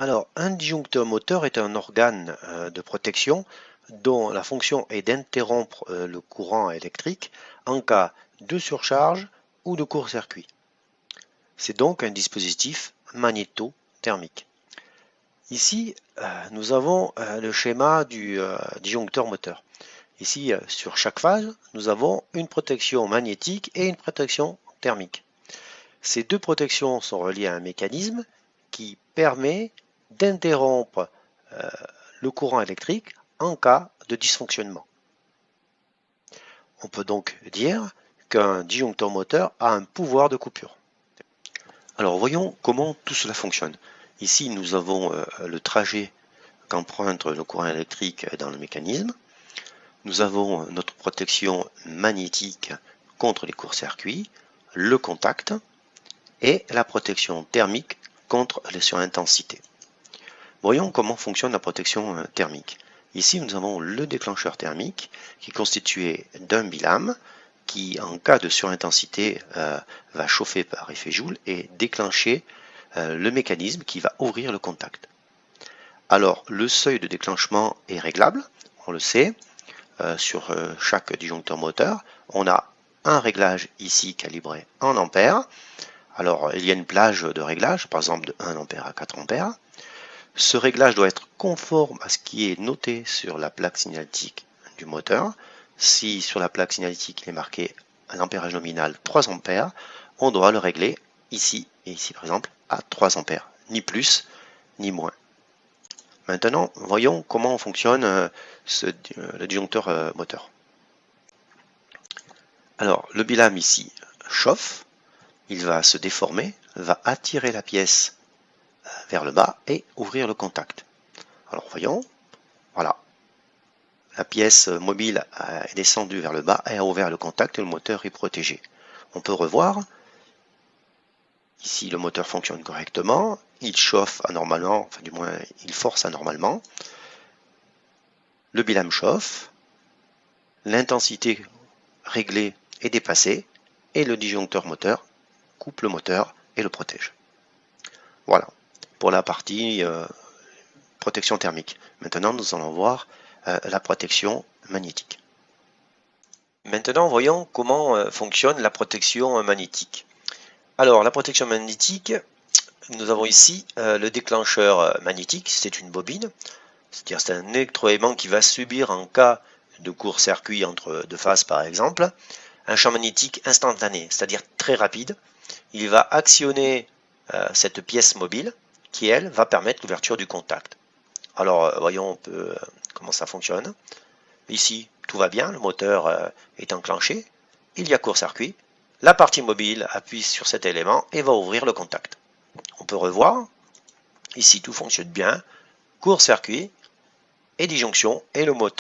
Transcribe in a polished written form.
Alors, un disjoncteur moteur est un organe de protection dont la fonction est d'interrompre le courant électrique en cas de surcharge ou de court-circuit. C'est donc un dispositif magnétothermique. Ici, nous avons le schéma du disjoncteur moteur. Ici, sur chaque phase, nous avons une protection magnétique et une protection thermique. Ces deux protections sont reliées à un mécanisme qui permet d'interrompre le courant électrique en cas de dysfonctionnement. On peut donc dire qu'un disjoncteur moteur a un pouvoir de coupure. Alors voyons comment tout cela fonctionne. Ici nous avons le trajet qu'emprunte le courant électrique dans le mécanisme. Nous avons notre protection magnétique contre les courts-circuits, le contact et la protection thermique contre les surintensités. Voyons comment fonctionne la protection thermique. Ici, nous avons le déclencheur thermique qui est constitué d'un bilame qui, en cas de surintensité, va chauffer par effet Joule et déclencher le mécanisme qui va ouvrir le contact. Alors, le seuil de déclenchement est réglable, on le sait, sur chaque disjoncteur moteur. On a un réglage ici calibré en ampères. Alors, il y a une plage de réglage, par exemple de 1 ampère à 4 ampères. Ce réglage doit être conforme à ce qui est noté sur la plaque signalétique du moteur. Si sur la plaque signalétique il est marqué un ampérage nominal 3 ampères, on doit le régler ici et ici par exemple à 3 ampères, ni plus ni moins. Maintenant, voyons comment fonctionne le disjoncteur moteur. Alors, le bilame ici chauffe, il va se déformer, va attirer la pièce vers le bas et ouvrir le contact. Alors voyons, voilà, la pièce mobile est descendue vers le bas et a ouvert le contact et le moteur est protégé. On peut revoir, ici le moteur fonctionne correctement, il chauffe anormalement, enfin du moins il force anormalement, le bilame chauffe, l'intensité réglée est dépassée et le disjoncteur moteur coupe le moteur et le protège. Voilà, pour la partie protection thermique. Maintenant, nous allons voir la protection magnétique. Maintenant, voyons comment fonctionne la protection magnétique. Alors, la protection magnétique, nous avons ici le déclencheur magnétique, c'est une bobine, c'est-à-dire c'est un électroaimant qui va subir en cas de court-circuit entre deux phases par exemple, un champ magnétique instantané, c'est-à-dire très rapide. Il va actionner cette pièce mobile qui, elle, va permettre l'ouverture du contact. Alors, voyons un peu comment ça fonctionne. Ici, tout va bien, le moteur est enclenché, il y a court-circuit, la partie mobile appuie sur cet élément et va ouvrir le contact. On peut revoir, ici tout fonctionne bien, court-circuit et disjonction et le moteur